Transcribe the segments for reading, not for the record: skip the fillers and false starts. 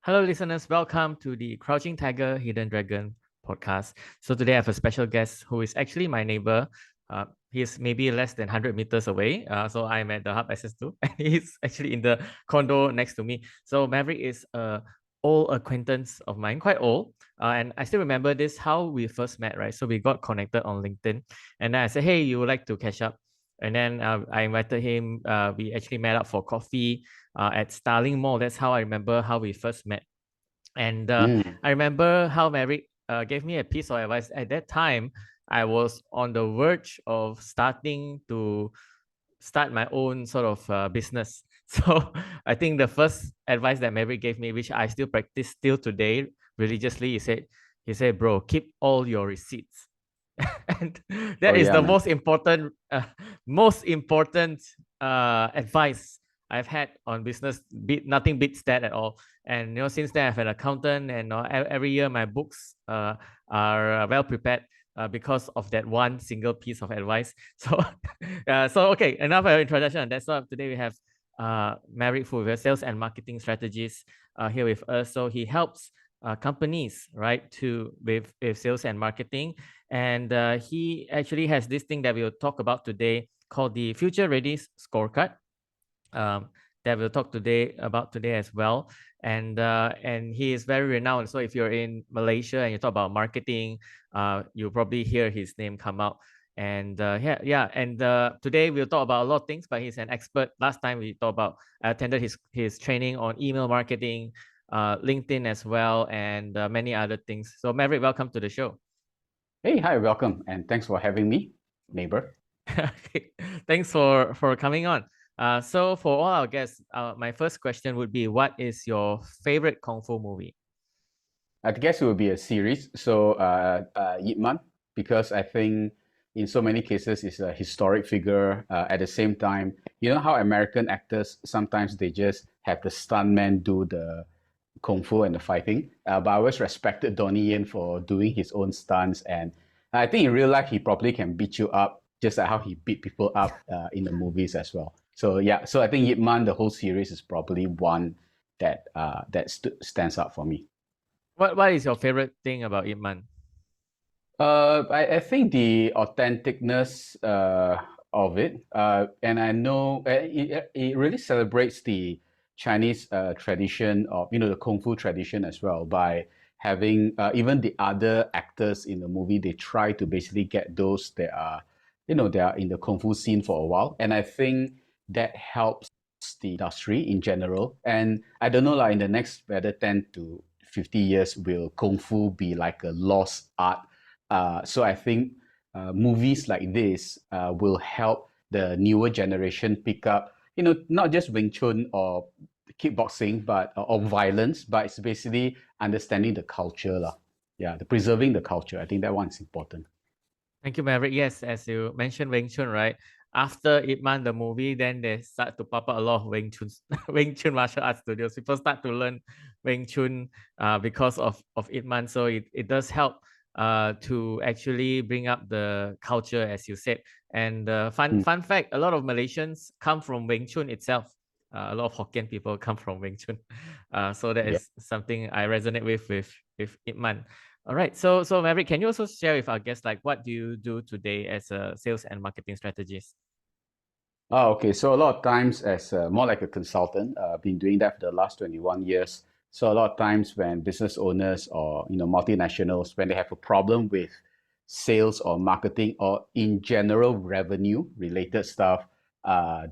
Hello, listeners. Welcome to the Crouching Tiger, Hidden Dragon podcast. So today I have a special guest who is actually my neighbor. He's maybe less than 100 meters away. So I'm at the Hub SS2 and he's actually in the condo next to me. So Maverick is a old acquaintance of mine, quite old. And I still remember this, how we first met, right? So we got connected on LinkedIn. And then I said, hey, you would like to catch up? And then I invited him. We actually met up for coffee at Starling Mall. That's how I remember how we first met. And I remember how Maverick gave me a piece of advice. At that time, I was on the verge of starting to start my own sort of business. So I think the first advice that Maverick gave me, which I still practice still today religiously, he said, bro, keep all your receipts. And Oh that is yeah, the man. most important advice I've had on business. Nothing beats that at all. And since then I have an accountant, and every year my books are well prepared because of that one single piece of advice. So, so okay, enough of introduction. That's why today we have Maverick Foo, a sales and marketing strategist, here with us. So he helps companies, right, to with sales and marketing, and he actually has this thing that we'll talk about today called the Future Ready Scorecard. Um, that we'll talk today as well. And he is very renowned. So if you're in Malaysia and you talk about marketing, you'll probably hear his name come out. And yeah. And today we'll talk about a lot of things, but he's an expert. Last time we talked about, I attended his training on email marketing, LinkedIn as well, and many other things. So Maverick, welcome to the show. Hey, hi, welcome, and thanks for having me, neighbor. Thanks for coming on. So for all our guests, my first question would be, what is your favorite kung fu movie? I guess it will be a series. So, Yip Man, because I think in so many cases it's a historic figure. At the same time, you know how American actors sometimes they just have the stuntman do the kung fu and the fighting. But I always respected Donnie Yen for doing his own stunts, and I think in real life he probably can beat you up just like how he beat people up in the movies as well. So yeah, so I think Yip Man, the whole series is probably one that stands out for me. What is your favorite thing about Ip Man? I think the authenticness of it, and I know it really celebrates the Chinese tradition of, the Kung Fu tradition as well by having even the other actors in the movie, they try to basically get those that are, they are in the Kung Fu scene for a while. And I think that helps the industry in general. And I don't know, like in the next whether 10 to 50 years, will Kung Fu be like a lost art? So I think movies like this will help the newer generation pick up, not just Wing Chun or kickboxing, but or violence, but it's basically understanding the culture, lah. Yeah, the preserving the culture. I think that one is important. Thank you, Maverick. Yes, as you mentioned Wing Chun, right? After Ip Man the movie, then they start to pop up a lot of Wing Chun Wing Chun martial arts studios. People start to learn Wing Chun because of Ip Man. So it does help to actually bring up the culture, as you said. And Mm, fun fact, a lot of Malaysians come from Wing Chun itself. A lot of Hokkien people come from Wing Chun. So that yeah. is something I resonate with Ip Man. All right. So Maverick, can you also share with our guests, like, what do you do today as a sales and marketing strategist? Oh, okay. So a lot of times as more like a consultant, I've been doing that for the last 21 years. So a lot of times when business owners or multinationals, when they have a problem with sales or marketing or in general revenue related stuff,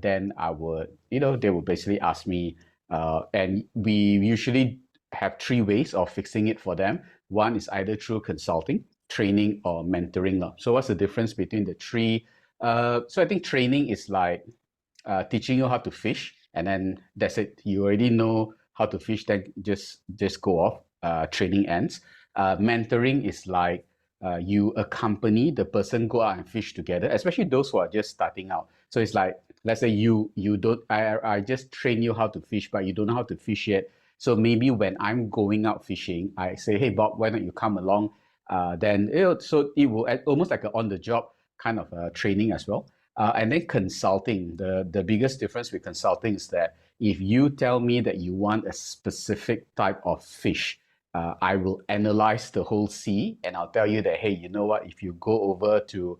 then I would, they would basically ask me, and we usually have three ways of fixing it for them. One is either through consulting, training, or mentoring. So what's the difference between the three? So I think training is like teaching you how to fish, and then that's it. You already know how to fish, then just go off. Training ends. Mentoring is like you accompany the person go out and fish together, especially those who are just starting out. So it's like, let's say you don't I just train you how to fish, but you don't know how to fish yet. So maybe when I'm going out fishing, I say, hey Bob, why don't you come along? Then so it will almost like an on the job kind of training as well. And then consulting, the biggest difference with consulting is that if you tell me that you want a specific type of fish, I will analyze the whole sea and I'll tell you that, hey, you know what, if you go over to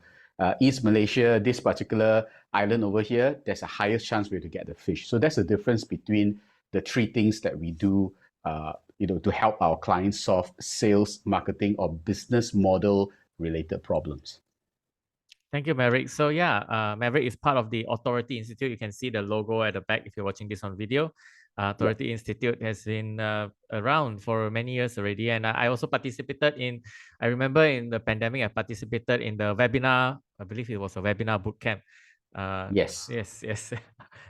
East Malaysia, this particular island over here, there's a higher chance for you to get the fish. So that's the difference between the three things that we do to help our clients solve sales, marketing, or business model related problems. Thank you, Maverick. So yeah, Maverick is part of the Authority Institute. You can see the logo at the back if you're watching this on video. Authority Institute has been around for many years already. And I also participated I remember in the pandemic, I participated in the webinar. I believe it was a webinar bootcamp. Yes. Yes.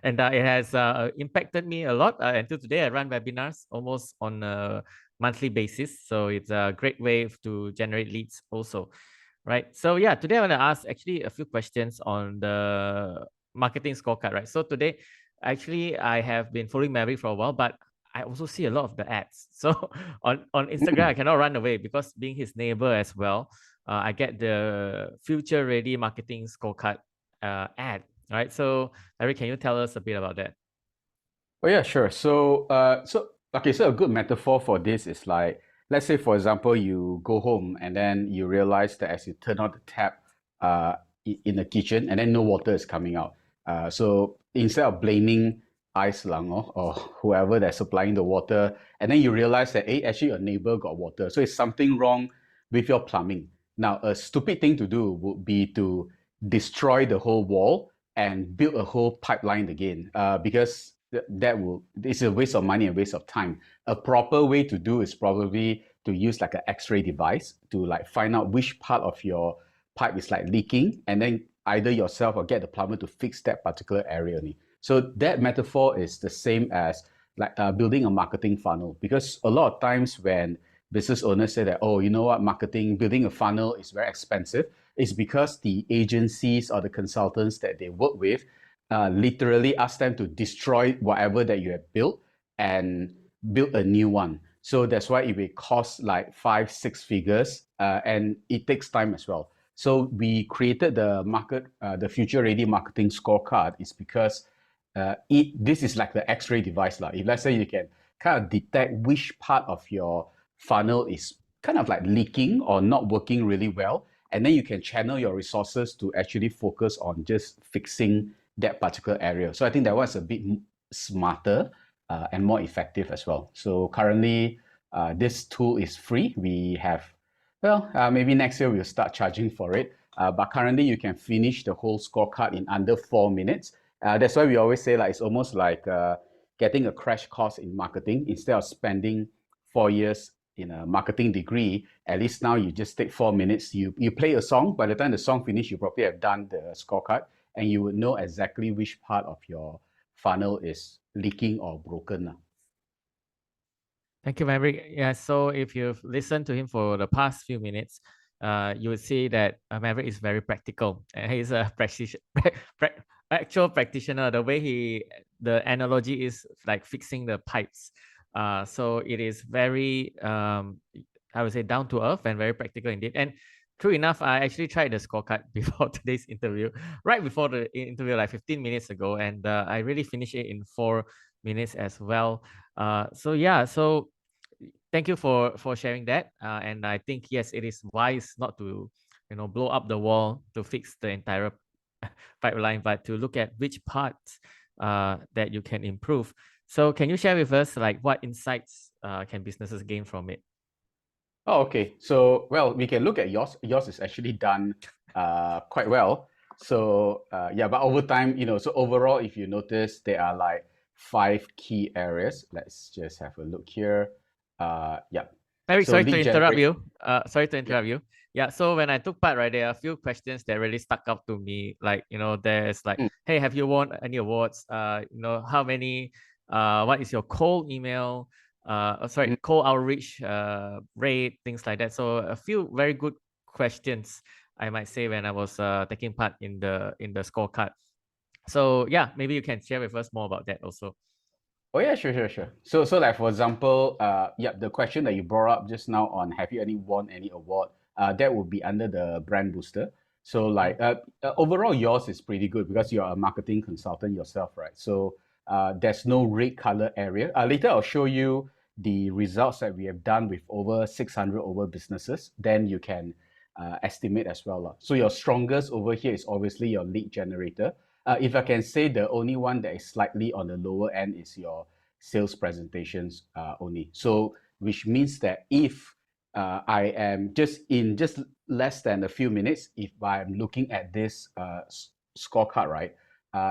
And it has impacted me a lot. Until today, I run webinars almost on a monthly basis. So it's a great way to generate leads also. Right. So yeah, today I want to ask actually a few questions on the marketing scorecard, right? So today, actually, I have been following Maverick for a while, but I also see a lot of the ads. So on Instagram, I cannot run away because being his neighbor as well, I get the future ready marketing scorecard ad, right? So Maverick, can you tell us a bit about that? Oh yeah, sure. So so a good metaphor for this is like, let's say for example, you go home and then you realize that as you turn on the tap in the kitchen and then no water is coming out. So instead of blaming Ice Lang or whoever that's supplying the water, and then you realize that hey, actually your neighbor got water. So it's something wrong with your plumbing. Now, a stupid thing to do would be to destroy the whole wall and build a whole pipeline again, because it's a waste of money and waste of time. A proper way to do is probably to use like an X-ray device to like find out which part of your pipe is like leaking, and then either yourself or get the plumber to fix that particular area only. So that metaphor is the same as like building a marketing funnel, because a lot of times when business owners say that, oh, you know what, marketing, building a funnel is very expensive, it's because the agencies or the consultants that they work with literally ask them to destroy whatever that you have built and build a new one. So that's why it will cost like 5-6 figures, and it takes time as well. So we created the Future Ready Marketing Scorecard is because this is like the X-ray device. If let's say you can kind of detect which part of your funnel is kind of like leaking or not working really well, and then you can channel your resources to actually focus on just fixing that particular area. So I think that was a bit smarter and more effective as well. So currently, this tool is free. We have, maybe next year we'll start charging for it. But currently, you can finish the whole scorecard in under 4 minutes. That's why we always say like it's almost like getting a crash course in marketing. Instead of spending 4 years in a marketing degree, at least now you just take 4 minutes. You play a song. By the time the song finishes, you probably have done the scorecard, and you would know exactly which part of your funnel is leaking or broken. Thank you, Maverick. Yeah, so if you've listened to him for the past few minutes, you would see that Maverick is very practical. And he's a actual practitioner. The analogy is like fixing the pipes. So it is very, I would say, down to earth and very practical indeed. And true enough, I actually tried the scorecard before today's interview, right before the interview, like 15 minutes ago, and I really finished it in 4 minutes as well. So thank you for sharing that. And I think yes, it is wise not to blow up the wall to fix the entire pipeline, but to look at which parts that you can improve. So can you share with us like what insights can businesses gain from it? Oh, okay. So, well, we can look at yours. Yours is actually done quite well. So, yeah, but over time, so overall, if you notice, there are like 5 key areas. Let's just have a look here. Yeah. Mary, So sorry to lead interrupt generate. you. Sorry to interrupt you. Yeah, so when I took part, right, there are a few questions that really stuck out to me. Like, there's like, Mm. hey, have you won any awards? How many, what is your cold email? Mm. Cold outreach rate, things like that. So a few very good questions, I might say, when I was taking part in the scorecard. So yeah, maybe you can share with us more about that also. Oh yeah, sure. So like for example, yeah, the question that you brought up just now on have you won any award? That would be under the brand booster. So like overall, yours is pretty good because you're a marketing consultant yourself, right? So there's no red color area. Later, I'll show you the results that we have done with over 600 over businesses. Then you can estimate as well. So your strongest over here is obviously your lead generator. If I can say, the only one that is slightly on the lower end is your sales presentations only. So which means that if I am just less than a few minutes, if I'm looking at this scorecard, right?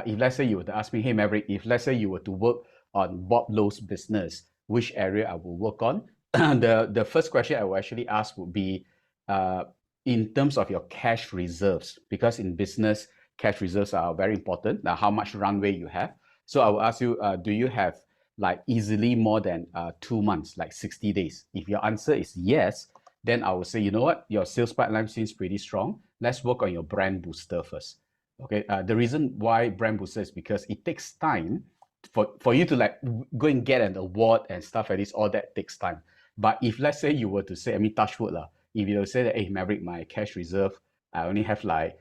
If let's say you were to ask me, hey Maverick, if let's say you were to work on Bob Lowe's business, which area I will work on? The first question I will actually ask would be in terms of your cash reserves, because in business, cash reserves are very important. Now, how much runway you have. So I will ask you, do you have like easily more than 2 months, like 60 days? If your answer is yes, then I will say, you know what, your sales pipeline seems pretty strong. Let's work on your brand booster first. Okay, the reason why brand booster is because it takes time for you to like go and get an award and stuff like this. All that takes time. But if let's say you were to say, I mean, touch wood lah, if you say that, hey Maverick, my cash reserve, I only have like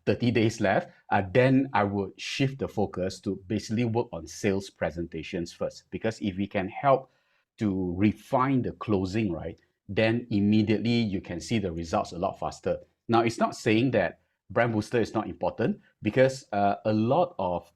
30 days left, then I would shift the focus to basically work on sales presentations first. Because if we can help to refine the closing, right, then immediately you can see the results a lot faster. Now, it's not saying that brand booster is not important, because a lot of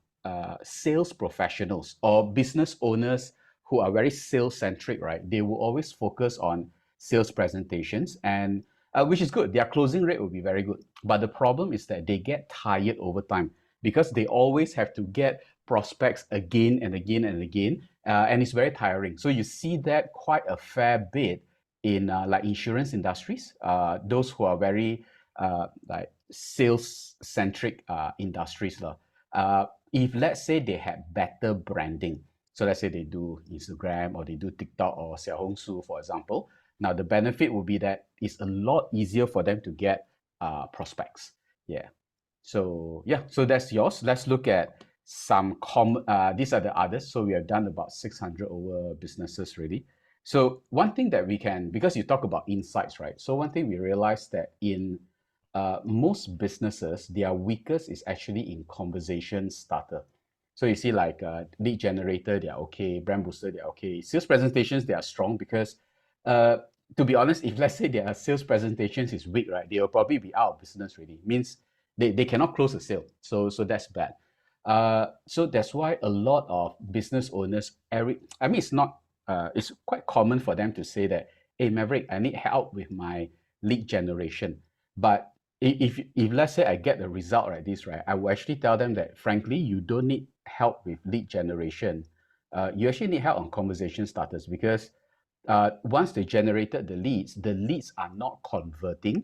sales professionals or business owners who are very sales centric, right, they will always focus on sales presentations, and which is good. Their closing rate will be very good. But the problem is that they get tired over time, because they always have to get prospects again and again and again, and it's very tiring. So you see that quite a fair bit in like insurance industries, those who are very like sales centric industries. If let's say they had better branding, so let's say they do Instagram or they do TikTok or Xiaohongshu, for example. Now the benefit will be that it's a lot easier for them to get prospects. Yeah. So yeah, so that's yours. Let's look at some these are the others. So we have done about 600 over businesses already. So one thing that we can, because you talk about insights, right? So one thing we realized that in most businesses, their weakest is actually in conversation starter. So you see like lead generator, they're okay. Brand booster, they're okay. Sales presentations, they are strong because to be honest, if let's say their sales presentations is weak, right, they will probably be out of business already. Means they cannot close a sale. So that's bad. So that's why a lot of business owners, I mean, it's quite common for them to say that, hey, Maverick, I need help with my lead generation. But if let's say I get the result like this, right, I will actually tell them that, frankly, you don't need help with lead generation. You actually need help on conversation starters, because once they generated the leads are not converting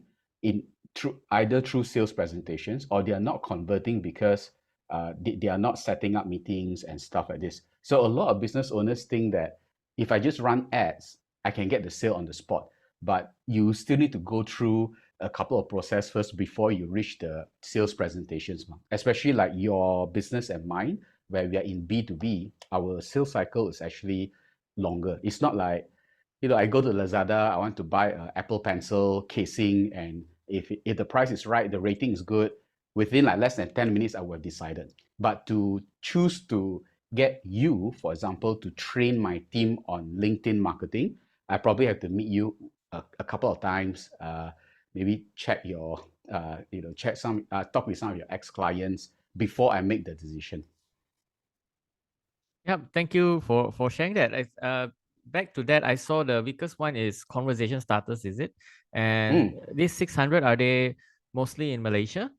either through sales presentations, or they are not converting because they are not setting up meetings and stuff like this. So a lot of business owners think that if I just run ads, I can get the sale on the spot. But you still need to go through a couple of processes first before you reach the sales presentations. Especially like your business and mine, where we are in B2B, our sales cycle is actually longer. It's not like, I go to Lazada, I want to buy an Apple Pencil casing, and if the price is right, the rating is good, within like less than 10 minutes, I will have decided. But to choose to get you, for example, to train my team on LinkedIn marketing, I probably have to meet you a couple of times, maybe check your, talk with some of your ex-clients before I make the decision. Yeah, thank you for sharing that. Back to that, I saw the weakest one is conversation starters, is it? And these 600, are they mostly in Malaysia?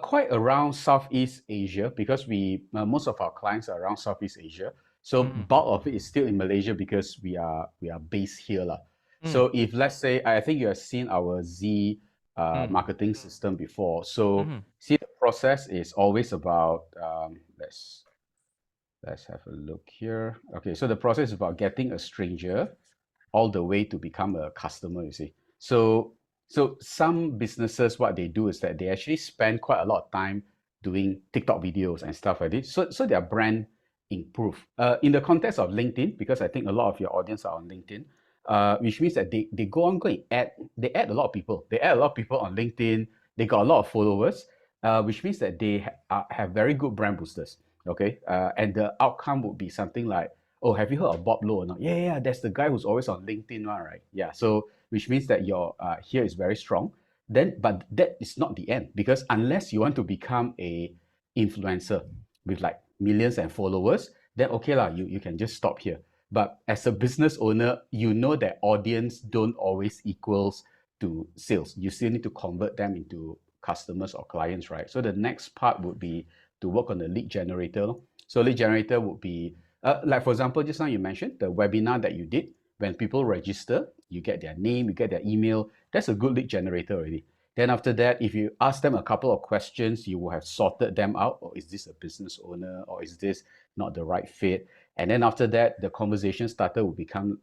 Quite around Southeast Asia, because most of our clients are around Southeast Asia. So bulk of it is still in Malaysia because we are based here lah. So if let's say, I think you have seen our Z marketing system before. So see, the process is always about let's have a look here. Okay, so the process is about getting a stranger all the way to become a customer, you see. So some businesses, what they do is that they actually spend quite a lot of time doing TikTok videos and stuff like this. So their brand improve. In the context of LinkedIn, because I think a lot of your audience are on LinkedIn, which means that they go and add a lot of people. They add a lot of people on LinkedIn. They got a lot of followers, which means that they have very good brand boosters. okay? And the outcome would be something like, oh, have you heard of Bob Lowe or not? Yeah, yeah, that's the guy who's always on LinkedIn, one, right? Yeah, so which means that your here is very strong. Then, but that is not the end, because unless you want to become a influencer with like millions and followers, then okay lah, you can just stop here. But as a business owner, you know that audience don't always equals to sales. You still need to convert them into customers or clients, right? So the next part would be to work on the lead generator. So lead generator would be, like for example, just now you mentioned the webinar that you did. When people register, you get their name, you get their email. That's a good lead generator already. Then after that, if you ask them a couple of questions, you will have sorted them out. Or is this a business owner? Or is this not the right fit? And then after that, the conversation starter will become,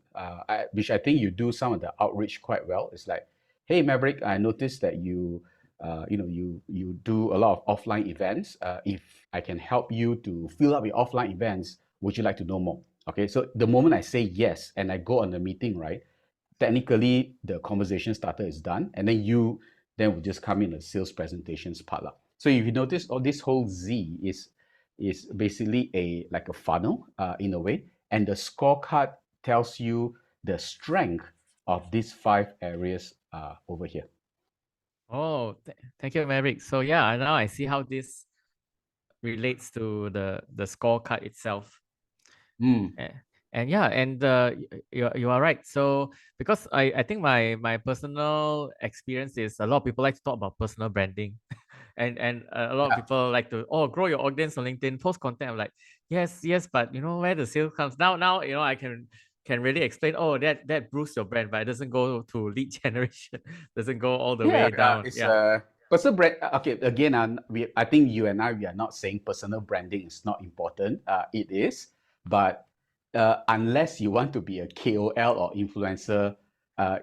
which I think you do some of the outreach quite well. It's like, hey Maverick, I noticed that you do a lot of offline events. If I can help you to fill up your offline events, would you like to know more? Okay, so the moment I say yes and I go on the meeting, right, technically the conversation starter is done, and then you then will just come in the sales presentations part lah. So if you notice, all this whole Z is basically like a funnel in a way, and the scorecard tells you the strength of these 5 areas over here. Oh, thank you, Maverick. So yeah, now I see how this relates to the scorecard itself. Mm. And yeah, and you are right. So because I think my personal experience is a lot of people like to talk about personal branding, and a lot of Yeah, people like to grow your audience on LinkedIn, post content. I'm like, yes, but you know where the sale comes now. You know I can really explain. Oh, that boosts your brand, but it doesn't go to lead generation, doesn't go all the way down. it's Yeah. personal brand. Okay, again, I think you and I, we are not saying personal branding is not important. It is, but unless you want to be a KOL or influencer, uh,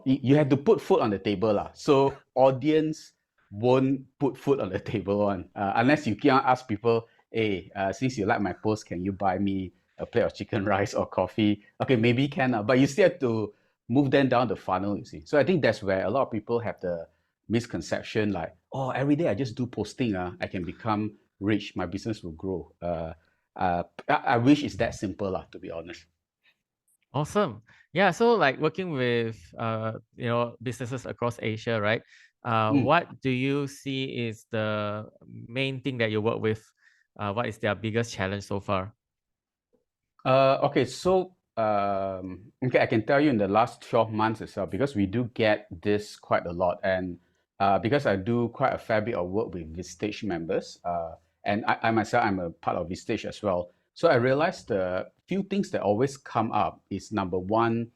you have to put food on the table lah. So audience won't put food on the table on unless you can't ask people, hey, since you like my post, can you buy me a plate of chicken rice or coffee? Okay, maybe can, but you still have to move them down the funnel, you see. So I think that's where a lot of people have the misconception like, oh, every day I just do posting, I can become rich, my business will grow. I wish it's that simple, to be honest. Awesome. Yeah, so like working with businesses across Asia, right? Mm. What do you see is the main thing that you work with? What is their biggest challenge so far? Okay, so okay, I can tell you in the last 12 months itself, because we do get this quite a lot, and because I do quite a fair bit of work with Vistage members, and I myself, I'm a part of Vistage as well. So I realized the few things that always come up is number one,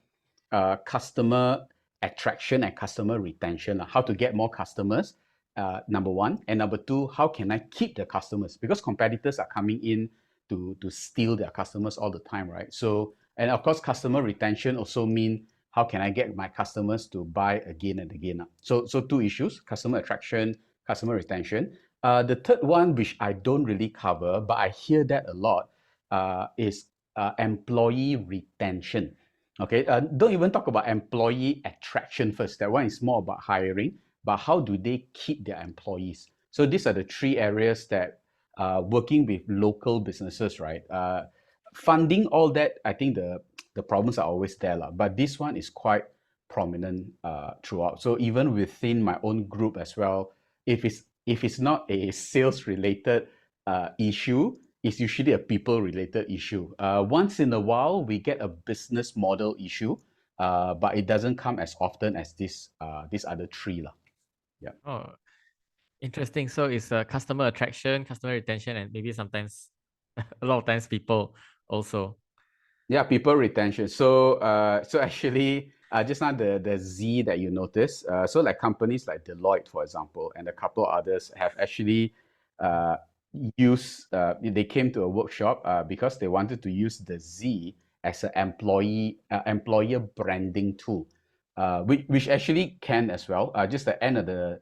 customer attraction and customer retention, how to get more customers, number one. And number two, how can I keep the customers? Because competitors are coming in to steal their customers all the time, right? So, and of course, customer retention also mean how can I get my customers to buy again and again. So two issues, customer attraction, customer retention. The third one, which I don't really cover, but I hear that a lot, is employee retention. Okay, don't even talk about employee attraction first. That one is more about hiring, but how do they keep their employees? So these are the 3 areas that working with local businesses, right? Funding all that, I think the problems are always there, lah. But this one is quite prominent throughout. So even within my own group as well, if it's not a sales related issue, it's usually a people related issue. Once in a while, we get a business model issue, but it doesn't come as often as these other 3 lah. Yeah. Oh, interesting. So it's customer attraction, customer retention, and maybe sometimes a lot of times people also. Yeah, people retention. So actually, just now the Z that you notice. So like companies like Deloitte, for example, and a couple others have actually uh, used. They came to a workshop because they wanted to use the Z as an employer branding tool, which actually can as well. Just the end of the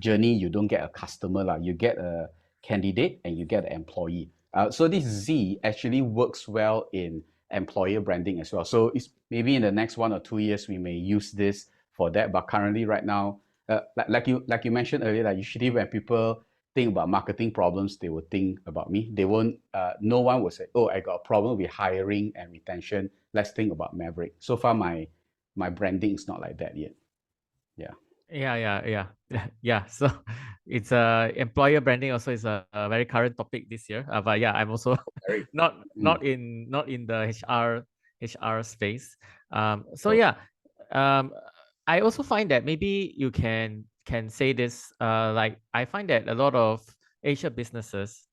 journey, you don't get a customer lah. You get a candidate and you get an employee. So this Z actually works well in employer branding as well. So it's maybe in the next 1 or 2 years we may use this for that. But currently, right now, like you mentioned earlier, like usually when people think about marketing problems, they will think about me. They won't. No one will say, "Oh, I got a problem with hiring and retention. Let's think about Maverick." So far, my branding is not like that yet. Yeah. Yeah. So it's employer branding also is a very current topic this year. But yeah, I'm also Very. not Mm. not in the HR space. So Oh. yeah, um, I also find that maybe you can say this. Like I find that a lot of Asia businesses,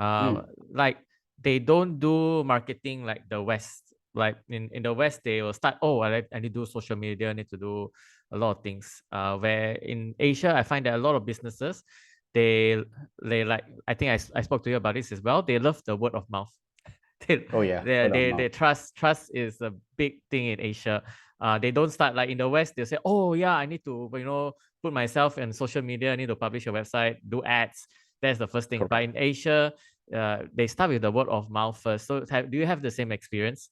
Mm. like they don't do marketing like the West. Like in the West, they will start. Oh, I need to do social media. I need to do a lot of things. Where in Asia, I find that a lot of businesses, they like I think I spoke to you about this as well. They love the word of mouth. they, Oh yeah. Word of they mouth. trust is a big thing in Asia. They don't start like in the West. They say, oh yeah, I need to put myself in social media. I need to publish a website, do ads. That's the first thing. But Correct. in Asia, they start with the word of mouth first. So do you have the same experience?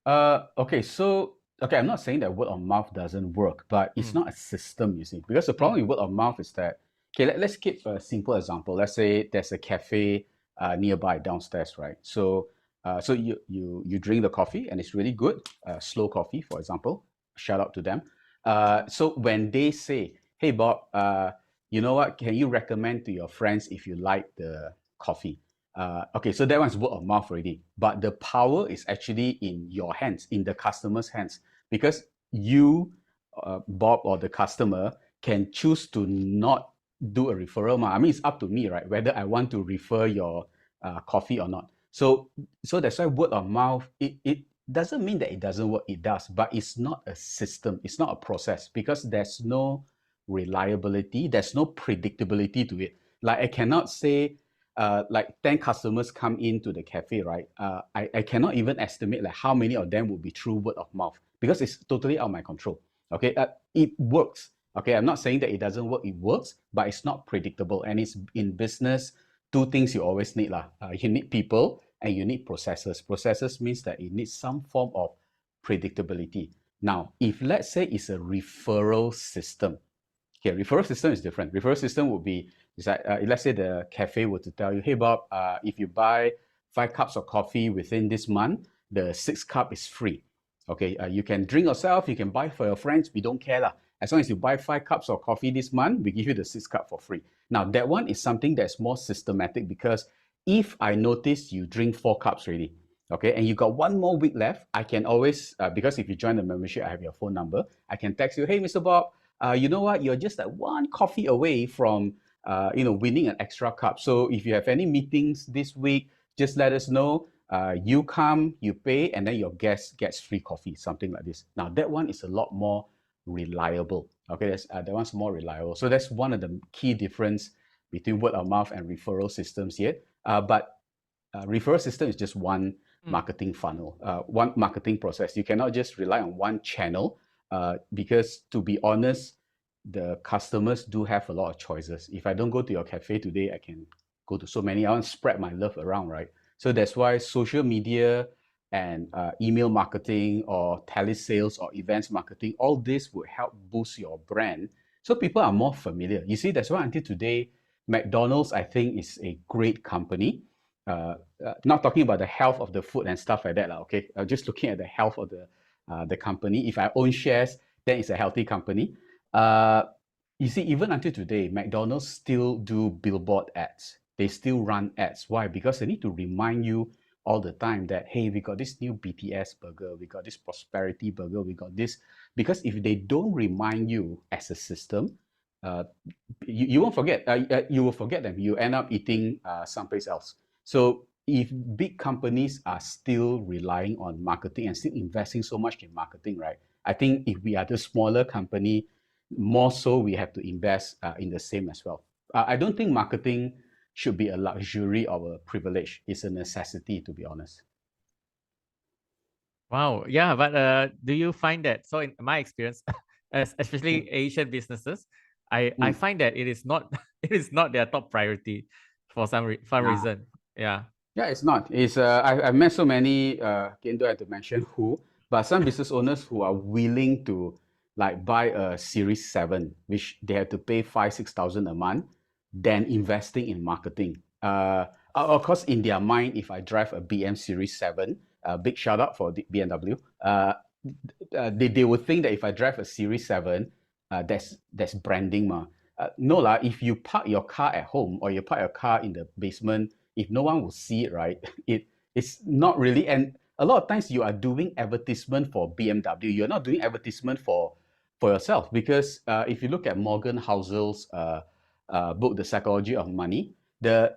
Okay, so okay, I'm not saying that word of mouth doesn't work, but it's Mm, not a system, you see. Because the problem mm, with word of mouth is that, okay, let's keep a simple example. Let's say there's a cafe nearby downstairs, right? So you drink the coffee and it's really good, slow coffee, for example. Shout out to them. So when they say, "Hey Bob, you know what? Can you recommend to your friends if you like the coffee?" Okay, so that one's word of mouth already. But the power is actually in your hands, in the customer's hands, because you, Bob, or the customer can choose to not do a referral. I mean, it's up to me, right? Whether I want to refer your coffee or not. So that's why word of mouth, it doesn't mean that it doesn't work. It does, but it's not a system. It's not a process because there's no reliability. There's no predictability to it. Like I cannot say like 10 customers come into the cafe, right? I cannot even estimate like how many of them will be through word of mouth because it's totally out of my control. Okay, it works. Okay, I'm not saying that it doesn't work. It works, but it's not predictable. And it's in business, two things you always need lah. You need people and you need processes. Processes means that it needs some form of predictability. Now, if let's say it's a referral system, okay, referral system is different. Referral system would be, it's like, let's say the cafe were to tell you, hey Bob, if you buy 5 cups of coffee within this month, the 6th cup is free. Okay, you can drink yourself, you can buy for your friends, we don't care lah. As long as you buy 5 cups of coffee this month, we give you the 6th cup for free. Now that one is something that's more systematic because if I notice you drink 4 cups already, okay, and you got one more week left, I can always, because if you join the membership, I have your phone number, I can text you, hey Mr. Bob, you know what? You're just like one coffee away from, winning an extra cup. So if you have any meetings this week, just let us know. You come, you pay, and then your guest gets free coffee, something like this. Now that one is a lot more reliable. Okay, that one's more reliable. So that's one of the key difference between word of mouth and referral systems here. But referral system is just one mm. marketing funnel, one marketing process. You cannot just rely on one channel because to be honest, the customers do have a lot of choices. If I don't go to your cafe today, I can go to so many. I want to spread my love around, right? So that's why social media and email marketing or telesales or events marketing, all this would help boost your brand so people are more familiar. You see, that's why until today, McDonald's, I think, is a great company. Not talking about the health of the food and stuff like that, okay? Just looking at the health of the company. If I own shares, then it's a healthy company. Uh, you see, even until today, McDonald's still do billboard ads. They still run ads. Why? Because they need to remind you all the time that, hey, we got this new BTS burger, we got this prosperity burger, we got this. Because if they don't remind you as a system, uh, you won't forget. You will forget them. You end up eating someplace else. So if big companies are still relying on marketing and still investing so much in marketing, right? I think if we are the smaller company, more so we have to invest in the same as well. I don't think marketing should be a luxury or a privilege. It's a necessity, to be honest. Wow. Yeah, but do you find that so in my experience, Mm, especially Asian businesses, I mm. find that it is not it is not their top priority for some Nah. reason. Yeah. Yeah, it's not. It's I've met so many. Again, don't have to mention who, but some business owners who are willing to like buy a Series 7, which they have to pay 5,000-6,000 a month. than investing in marketing. Of course, in their mind, if I drive a BM Series 7, big shout out for the BMW, they would think that if I drive a Series 7, that's branding. No, lah, if you park your car at home or you park your car in the basement, if no one will see it, right, it's not really. And a lot of times you are doing advertisement for BMW. You're not doing advertisement for yourself, because if you look at Morgan Housel's book, The Psychology of Money, the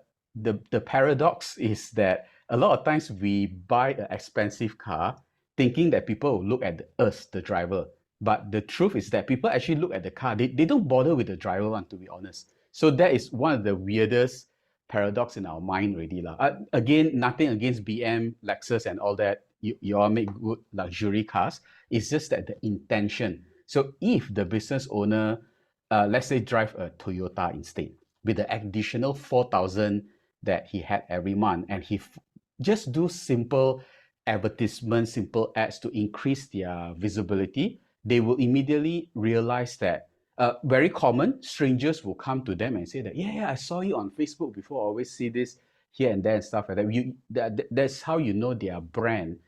paradox is that a lot of times we buy an expensive car thinking that people will look at us, the driver. But the truth is that people actually look at the car. They don't bother with the driver one, to be honest. So that is one of the weirdest paradox in our mind, really. Again, nothing against BM, Lexus, and all that. You all make good luxury cars. It's just that the intention. So if the business owner, let's say, drive a Toyota instead, with the additional 4,000 that he had every month, and he just do simple advertisements, simple ads to increase their visibility, they will immediately realize that very common, strangers will come to them and say that, yeah, I saw you on Facebook before, I always see this here and there and stuff like that. That's how you know their brand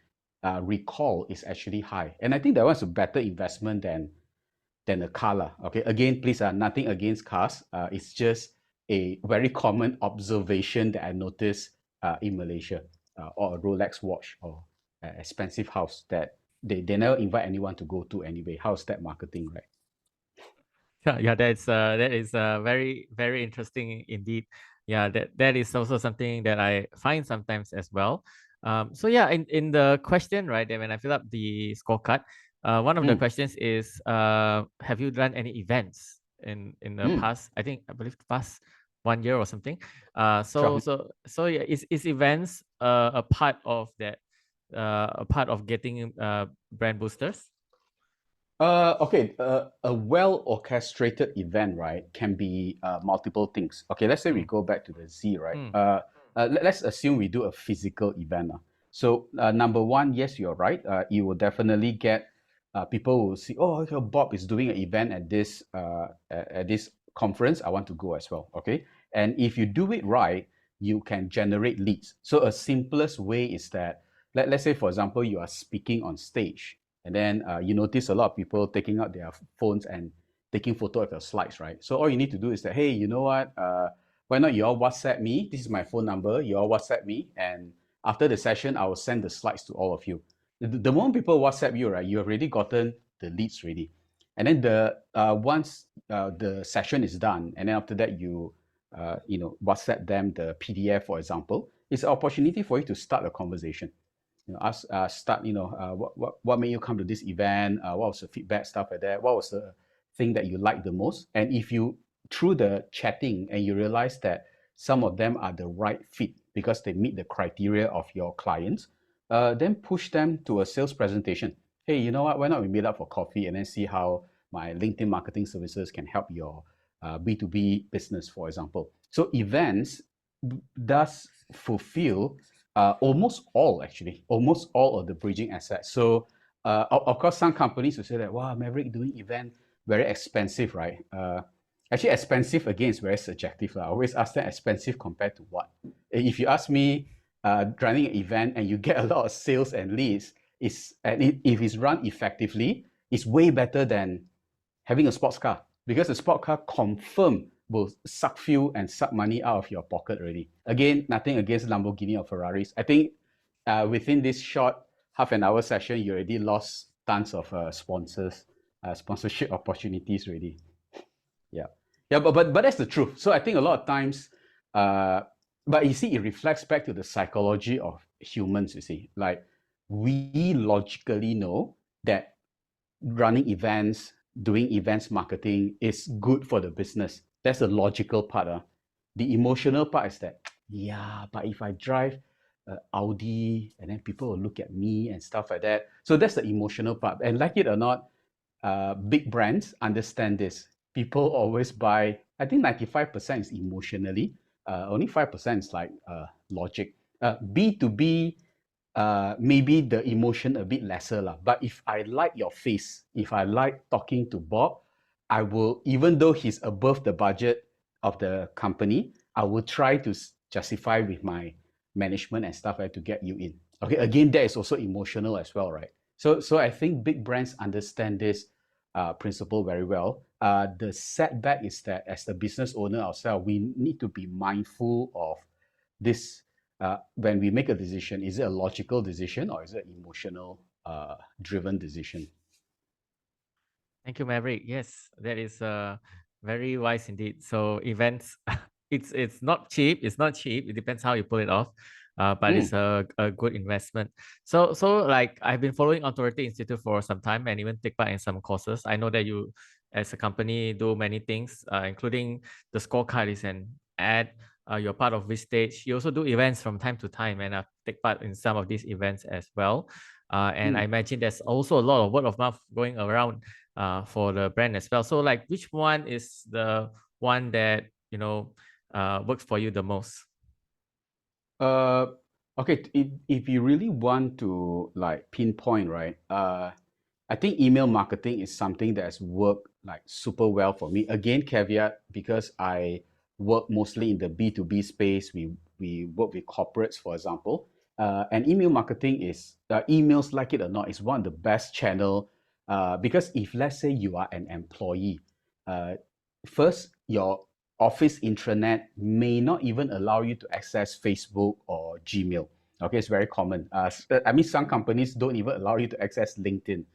recall is actually high. And I think that one's a better investment than a car lah. Okay, again, please, nothing against cars. It's just a very common observation that I noticed in Malaysia, or a Rolex watch, or an expensive house that they never invite anyone to go to anyway. How's that marketing, right? Yeah, that is very, very interesting indeed. Yeah, that is also something that I find sometimes as well. So yeah, in the question, right, when I fill up the scorecard, one of the questions is, have you done any events in the past? I believe past 1 year or something. So yeah, is events a part of that, a part of getting brand boosters? Okay, a well-orchestrated event, right, can be multiple things. Okay, let's say we go back to the Z, right? Let's assume we do a physical event. So number one, yes, you're right. You will definitely get people who will see, oh, okay, Bob is doing an event at this conference. I want to go as well. Okay, and if you do it right, you can generate leads. So a simplest way is that, let's say, for example, you are speaking on stage. And then you notice a lot of people taking out their phones and taking photo of your slides, right? So all you need to do is that, hey, you know what? Why not you all WhatsApp me? This is my phone number. You all WhatsApp me. And after the session, I will send the slides to all of you. The moment people WhatsApp you, right, you've already gotten the leads ready. And then once the session is done, and then after that you WhatsApp them the PDF, for example, it's an opportunity for you to start a conversation. Start, what made you come to this event? What was the feedback, stuff like that? What was the thing that you liked the most? And if you, through the chatting, and you realize that some of them are the right fit because they meet the criteria of your clients, then push them to a sales presentation. Hey, you know what? Why not we meet up for coffee and then see how my LinkedIn marketing services can help your B2B business, for example. So events does fulfill almost all of the bridging assets. So of course, some companies will say that, wow, Maverick doing event, very expensive, right? Actually, expensive, again, is very subjective. I always ask them, expensive compared to what? If you ask me, running an event and you get a lot of sales and leads, if it's run effectively, it's way better than having a sports car, because a sports car confirm will suck fuel and suck money out of your pocket already. Again, nothing against Lamborghini or Ferraris. I think within this short half an hour session, you already lost tons of sponsorship opportunities already. Yeah, but that's the truth. So I think a lot of times, but you see, it reflects back to the psychology of humans. You see, like, we logically know that running events, doing events marketing is good for the business. That's the logical part. The emotional part is that, yeah, but if I drive Audi, and then people will look at me and stuff like that. So that's the emotional part. And like it or not, big brands understand this. People always buy, I think 95% is emotionally, only 5% is like logic. B2B, maybe the emotion a bit lesser lah. But if I like your face, if I like talking to Bob, I will, even though he's above the budget, of the company, I will try to justify with my management and stuff to get you in. Okay, again, that is also emotional as well, right? So I think big brands understand this principle very well. The setback is that as the business owner ourselves, we need to be mindful of this when we make a decision. Is it a logical decision or is it an emotional driven decision? Thank you, Maverick. Yes, that is very wise indeed. So events, it's not cheap. It's not cheap. It depends how you pull it off, but it's a good investment. So like I've been following Authority Institute for some time and even take part in some courses. I know that you, as a company, do many things, including the scorecard is an ad. You're part of this stage. You also do events from time to time, and I take part in some of these events as well. And I imagine there's also a lot of word of mouth going around for the brand as well. So like, which one is the one that works for you the most? Okay, if you really want to like pinpoint, right? I think email marketing is something that has worked like super well for me. Again, caveat because I work mostly in the B2B space. We work with corporates, for example. And email marketing is emails, like it or not, is one of the best channel. Because if let's say you are an employee, uh, first your office intranet may not even allow you to access Facebook or Gmail. Okay, it's very common. I mean, some companies don't even allow you to access LinkedIn.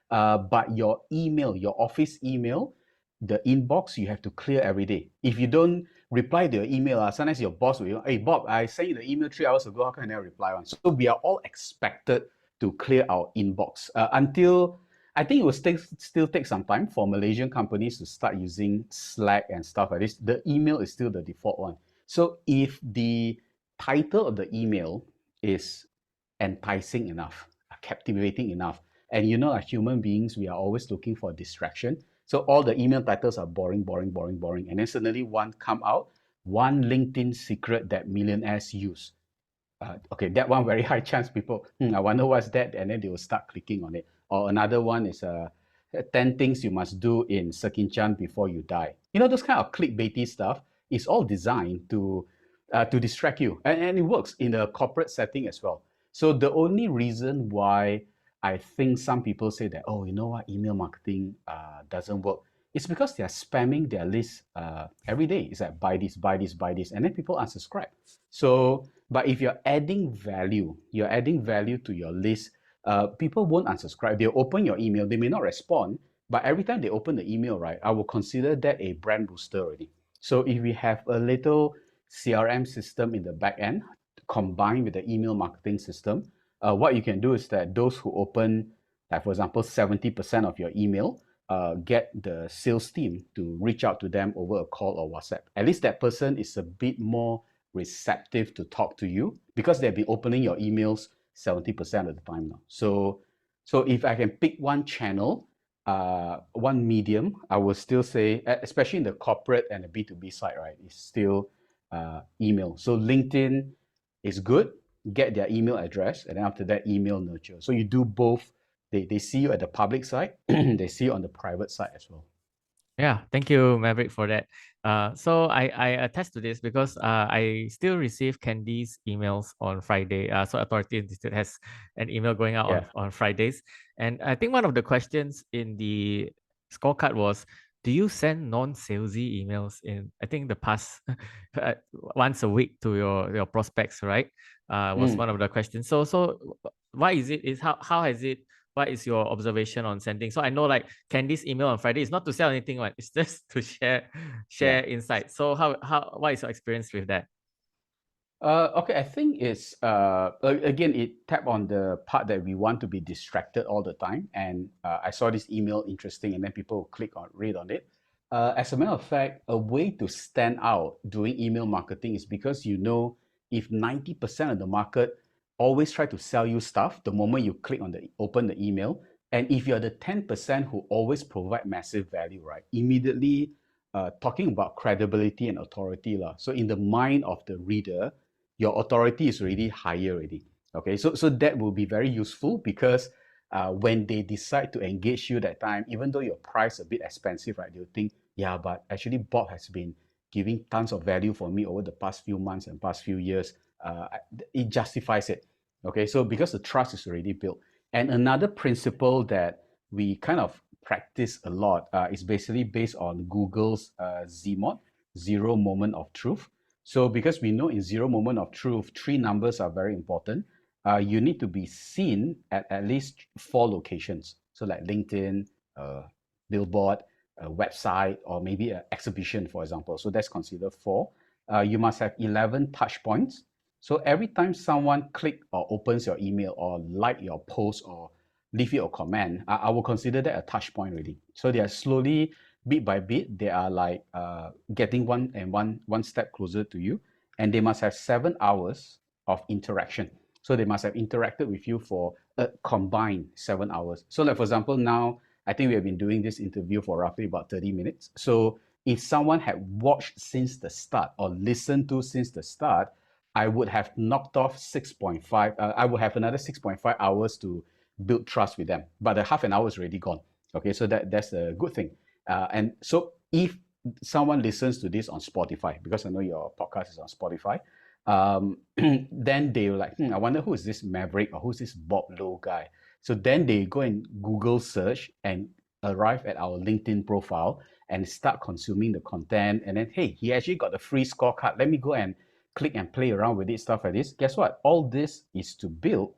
But your email, your office email, the inbox, you have to clear every day. If you don't reply to your email, sometimes your boss will, hey, Bob, I sent you the email 3 hours ago. How can I never reply on? So we are all expected to clear our inbox until I think it will still take some time for Malaysian companies to start using Slack and stuff like this. The email is still the default one. So if the title of the email is enticing enough, captivating enough, and as human beings, we are always looking for distraction. So all the email titles are boring, boring, boring, boring. And then suddenly one come out, one LinkedIn secret that millionaires use. Okay, that one very high chance people, I wonder what's that, and then they will start clicking on it. Or another one is 10 things you must do in Sekinchan before you die. Those kind of clickbaity stuff is all designed to distract you, and it works in a corporate setting as well. So the only reason why I think some people say that, oh, you know what, email marketing doesn't work, it's because they are spamming their list every day. It's like buy this, buy this, buy this, and then people unsubscribe. So, but if you're adding value, to your list, people won't unsubscribe. They'll open your email. They may not respond, but every time they open the email, right, I will consider that a brand booster already. So if we have a little CRM system in the back end combined with the email marketing system, what you can do is that those who open, like for example, 70% of your email, get the sales team to reach out to them over a call or WhatsApp. At least that person is a bit more receptive to talk to you because they've been opening your emails 70% of the time now. So if I can pick one channel, one medium, I would still say, especially in the corporate and the B2B side, right, is still email. So LinkedIn is good. Get their email address, and then after that, email nurture. So you do both. They see you at the public side, they see you on the private side as well. Yeah, thank you, Maverick, for that. So I attest to this because I still receive Candy's emails on Friday. So Authority Institute has an email going out Yeah. on Fridays. And I think one of the questions in the scorecard was, do you send non-salesy emails in, I think the past once a week to your prospects, right? Was one of the questions. So why is it, how has it, what is your observation on sending? So I know like Candy's email on Friday is not to sell anything, right? It's just to share Yeah. insights. So what is your experience with that? Okay, I think it's again it tap on the part that we want to be distracted all the time, and I saw this email interesting, and then people click on read on it. As a matter of fact, a way to stand out doing email marketing is because if 90% of the market always try to sell you stuff the moment you click on the open the email, and if you're the 10% who always provide massive value, right, immediately talking about credibility and authority lah. So in the mind of the reader, your authority is already higher already. Okay, so that will be very useful because when they decide to engage you that time, even though your price a bit expensive, right, they'll think, yeah, but actually Bob has been giving tons of value for me over the past few months and past few years, it justifies it. Okay, so because the trust is already built. And another principle that we kind of practice a lot is basically based on Google's ZMOT, zero moment of truth. So because we know in zero moment of truth, three numbers are very important. You need to be seen at least 4 locations. So like LinkedIn, billboard, a website, or maybe an exhibition, for example. So that's considered 4. You must have 11 touch points. So every time someone click or opens your email or like your post or leave you a comment, I will consider that a touch point already. So they are slowly, bit by bit, they are like getting one step closer to you, and they must have 7 hours of interaction. So they must have interacted with you for a combined 7 hours. So like for example, now I think we have been doing this interview for roughly about 30 minutes. So if someone had watched since the start or listened to since the start, I would have knocked off 6.5. I would have another 6.5 hours to build trust with them. But the half an hour is already gone. Okay, so that's a good thing. And so if someone listens to this on Spotify, because I know your podcast is on Spotify, then they were like, I wonder who is this Maverick or who's this Bob Lowe guy. So then they go and Google search and arrive at our LinkedIn profile and start consuming the content. And then, hey, he actually got a free scorecard. Let me go and click and play around with it, stuff like this. Guess what? All this is to build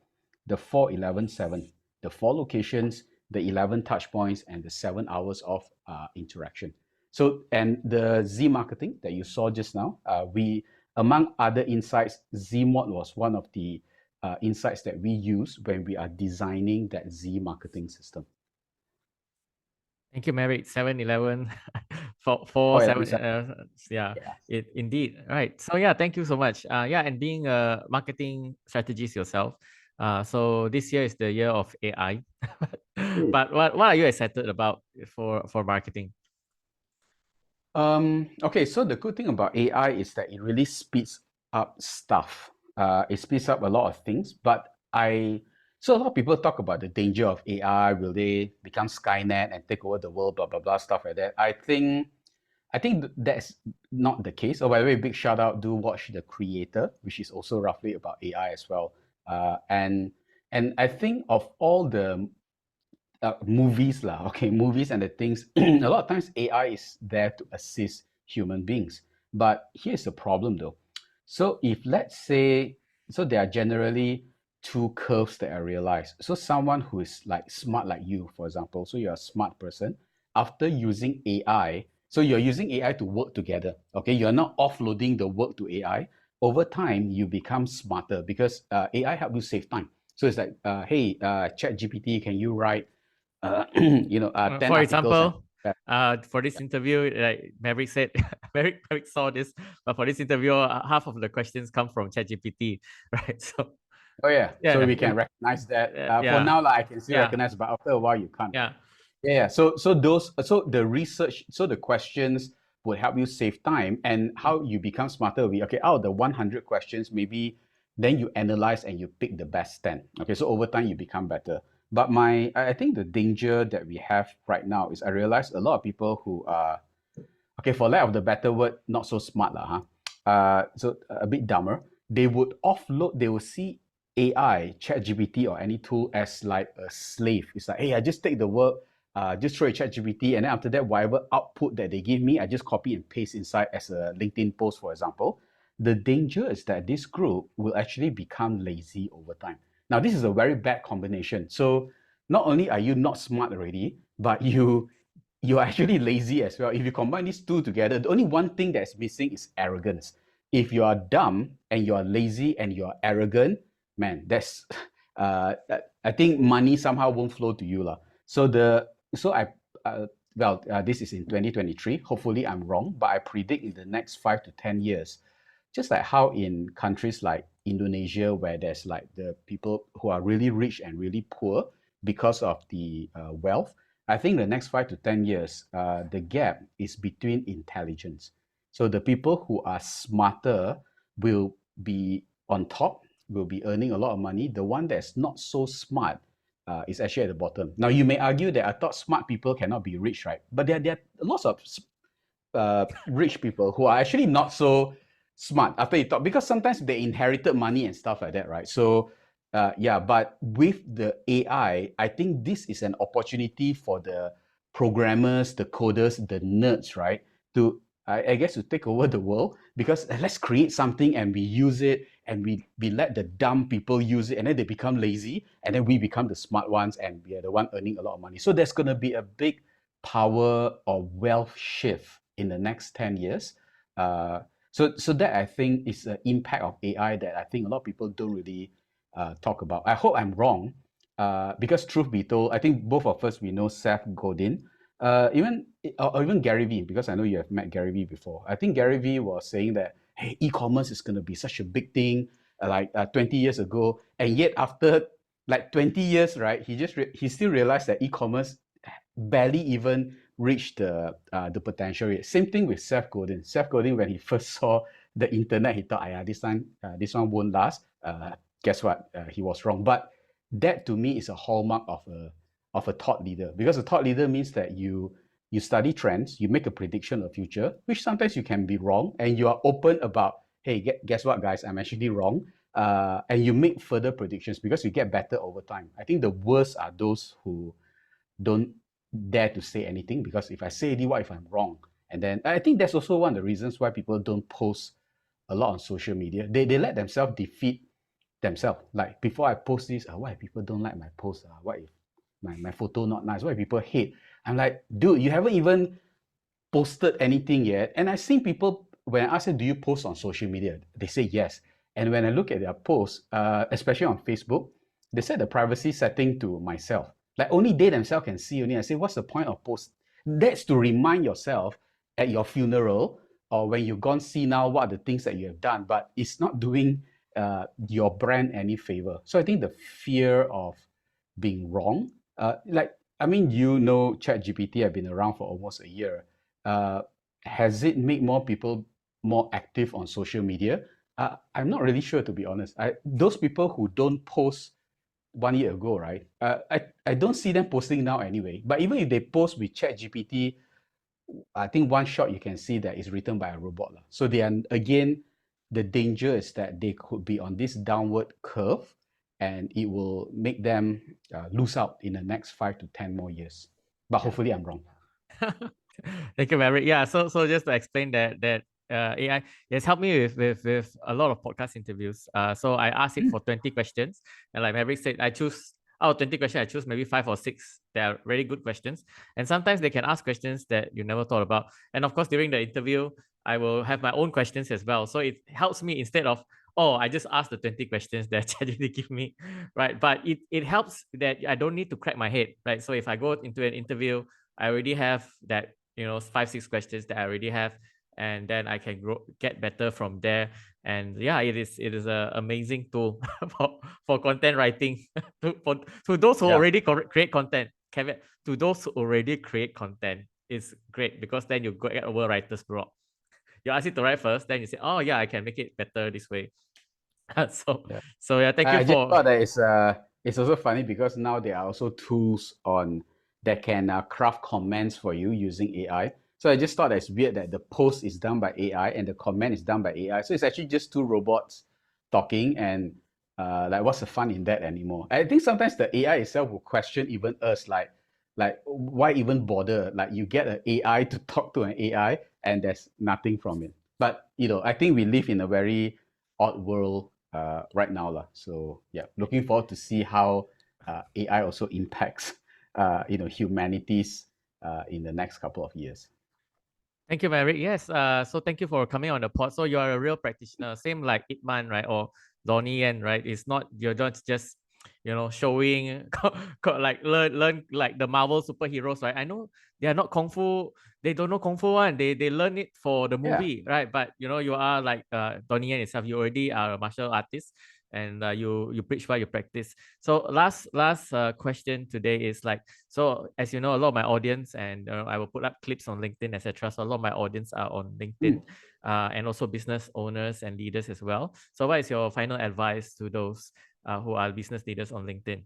the 4-11-7, the 4 locations, the 11 touch points, and the 7 hours of interaction. So, and the Z marketing that you saw just now, we, among other insights, ZMOD was one of the insights that we use when we are designing that Z marketing system. Thank you, Maverick. 7-Eleven, 4, Oh, 7. yeah. It indeed. Right. So yeah, thank you so much. And being a marketing strategist yourself, so this year is the year of AI. But what are you excited about for marketing? Okay, so the good thing about AI is that it really speeds up stuff. It speeds up a lot of things, but so a lot of people talk about the danger of AI. Will they become Skynet and take over the world, blah, blah, blah, stuff like that. I think that's not the case. Oh, by the way, big shout out, do watch The Creator, which is also roughly about AI as well. And I think of all the movies movies and the things, a lot of times AI is there to assist human beings. But here's the problem though. So if let's say, so there are generally 2 curves that I realize. So someone who is like smart like you, for example, so you're a smart person, after using AI, so you're using AI to work together, okay? You're not offloading the work to AI. Over time, you become smarter because AI help you save time. So it's like, hey, ChatGPT, can you write 10 For articles example, for this interview, like Maverick said, Maverick saw this, but for this interview, half of the questions come from ChatGPT, right? So oh yeah, so we can recognize that. For now, I can still recognize, but after a while, you can't. Yeah. Yeah. So the research, so the questions would help you save time, and how you become smarter will be, okay, out of the 100 questions, maybe then you analyze and you pick the best 10. Okay, so over time you become better. But I think the danger that we have right now is I realize a lot of people who are, okay, for lack of the better word, not so smart lah, so a bit dumber, they would offload, they will see AI, ChatGPT or any tool as like a slave. It's like, hey, I just take the work, just throw a ChatGPT, and then after that, whatever output that they give me, I just copy and paste inside as a LinkedIn post, for example. The danger is that this group will actually become lazy over time. Now, this is a very bad combination. So not only are you not smart already, but you're actually lazy as well. If you combine these 2 together, the only one thing that's missing is arrogance. If you are dumb and you are lazy and you are arrogant, man, that's I think money somehow won't flow to you lah. This is in 2023. Hopefully I'm wrong, but I predict in the next 5 to 10 years, just like how in countries like Indonesia, where there's like the people who are really rich and really poor because of the wealth, I think the next 5 to 10 years, the gap is between intelligence. So the people who are smarter will be on top, will be earning a lot of money. The one that's not so smart is actually at the bottom. Now, you may argue that I thought smart people cannot be rich, right? But there are lots of rich people who are actually not so smart after you talk, because sometimes they inherited money and stuff like that, right? So yeah, but with the I think this is an opportunity for the programmers, the coders, the nerds, right? To I guess to take over the world, because let's create something and we use it, and we let the dumb people use it, and then they become lazy, and then we become the smart ones, and we are the one earning a lot of money. So there's going to be a big power or wealth shift in the next 10 years. So that I think is the impact of AI that I think a lot of people don't really talk about. I hope I'm wrong, because truth be told, I think both of us, we know Seth Godin, even or even Gary Vee, because I know you have met Gary Vee before. I think Gary Vee was saying that, hey, e-commerce is going to be such a big thing, 20 years ago, and yet after like 20 years, right, he still realized that e-commerce barely even reached the potential rate. Same thing with Seth Godin. Seth Godin, when he first saw the internet, he thought, this one won't last. Guess what? He was wrong. But that to me is a hallmark of a thought leader, because a thought leader means that you study trends, you make a prediction of the future, which sometimes you can be wrong, and you are open about, hey, guess what, guys, I'm actually wrong. And you make further predictions, because you get better over time. I think the worst are those who don't dare to say anything, because if I say it, what if I'm wrong? And then I think that's also one of the reasons why people don't post a lot on social media. They let themselves defeat themselves. Like, before I post this, why if people don't like my post? What if my photo not nice? What if people hate? I'm like, dude, you haven't even posted anything yet. And I've seen people, when I ask them, do you post on social media? They say yes. And when I look at their posts, especially on Facebook, they set the privacy setting to myself. Like, only they themselves can see only. I say, what's the point of post? That's to remind yourself at your funeral, or when you're gone, see now what are the things that you have done. But it's not doing your brand any favor. So I think the fear of being wrong, ChatGPT have been around for almost a year. Uh, has it made more people more active on social media? I'm not really sure, to be honest. Those people who don't post 1 year ago, right? I don't see them posting now anyway. But even if they post with ChatGPT, I think one shot you can see that is written by a robot. So they are, again, the danger is that they could be on this downward curve, and it will make them lose out in the next 5 to 10 more years. But hopefully I'm wrong. Thank you, Maverick. Yeah, so just to explain that AI has helped me with a lot of podcast interviews. So I asked it for 20 questions, and like Maverick said, I choose out of 20 questions, I choose maybe 5 or 6 that are really good questions. And sometimes they can ask questions that you never thought about. And of course, during the interview, I will have my own questions as well. So it helps me, instead of, oh, I just asked the 20 questions that ChatGPT give me, right? But it helps that I don't need to crack my head, right? So if I go into an interview, I already have that, 5, 6 questions that I already have, and then I can get better from there. And yeah, it is an amazing tool for content writing. to those who already create content, Kevin, to those who already create content, it's great, because then you get over writer's block. You ask it to write first, then you say, oh yeah, I can make it better this way. so Yeah. so yeah, thank you I just for. thought that it's also funny, because now there are also tools on that can craft comments for you using AI. So I just thought it's weird that the post is done by AI and the comment is done by AI. So it's actually just two robots talking, and like, what's the fun in that anymore? I think sometimes the AI itself will question even us, like why even bother? Like, you get an AI to talk to an AI, and there's nothing from it. But I think we live in a very odd world right now. So yeah, looking forward to see how AI also impacts humanities in the next couple of years. Thank you, Maverick. Yes. So thank you for coming on the pod. So you are a real practitioner, same like Itman, right? Or Donnie Yen, right? It's not, you're not just, showing like learn like the Marvel superheroes, right? I know they are not kung fu. They don't know kung fu one. They learn it for the Yeah. movie, right? But you are like Donnie Yen itself. You already are a martial artist, and you preach while you practice. So last question today is like, so as you know, a lot of my audience, and I will put up clips on LinkedIn, etc. So a lot of my audience are on LinkedIn, and also business owners and leaders as well. So what is your final advice to those who are business leaders on LinkedIn?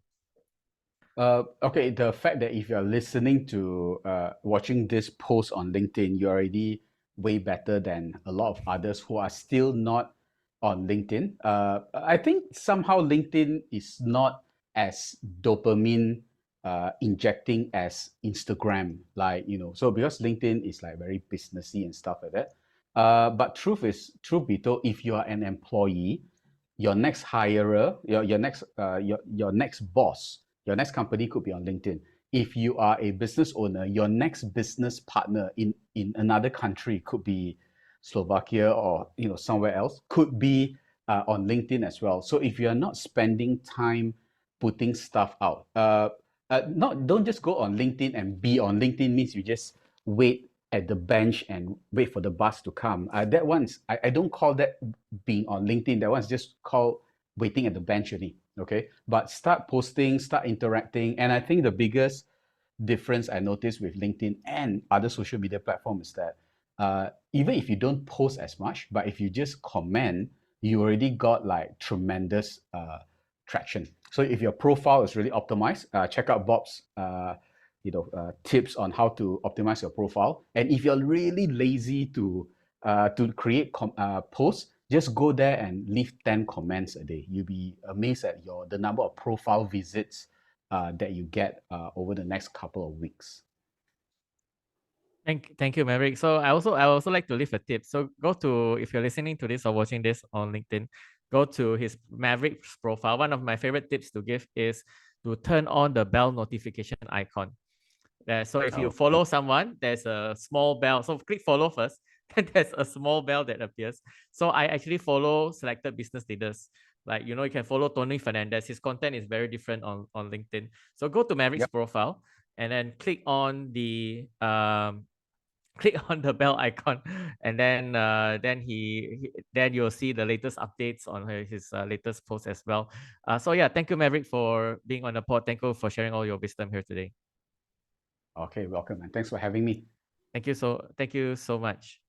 Okay, the fact that if you're listening to watching this post on LinkedIn, you're already way better than a lot of others who are still not on LinkedIn. I think somehow LinkedIn is not as dopamine injecting as Instagram, like, so because LinkedIn is like very businessy and stuff like that. But truth be told, if you are an employee, your next hirer, your next boss, your next company could be on LinkedIn. If you are a business owner, your next business partner in another country could be Slovakia or somewhere else, could be on LinkedIn as well. So if you are not spending time putting stuff out, don't just go on LinkedIn and be on LinkedIn means you just wait at the bench and wait for the bus to come. That one's I don't call that being on LinkedIn. That one's just called waiting at the bench only. Okay, but start posting, start interacting, and I think the biggest difference I noticed with LinkedIn and other social media platforms is that even if you don't post as much, but if you just comment, you already got like tremendous traction. So if your profile is really optimized, check out Bob's tips on how to optimize your profile. And if you're really lazy to create posts, just go there and leave 10 comments a day. You'll be amazed at the number of profile visits that you get over the next couple of weeks. Thank you, Maverick. So I also like to leave a tip. So go to, if you're listening to this or watching this on LinkedIn, go to his Maverick's profile. One of my favorite tips to give is to turn on the bell notification icon. So if you follow someone, there's a small bell. So click follow first, then there's a small bell that appears. So I actually follow selected business leaders. Like, you can follow Tony Fernandez. His content is very different on LinkedIn. So go to Maverick's profile and then click on the bell icon, and then then you'll see the latest updates on his latest post as well. So yeah, thank you, Maverick, for being on the pod. Thank you for sharing all your wisdom here today. Okay, welcome, and thanks for having me. Thank you so much.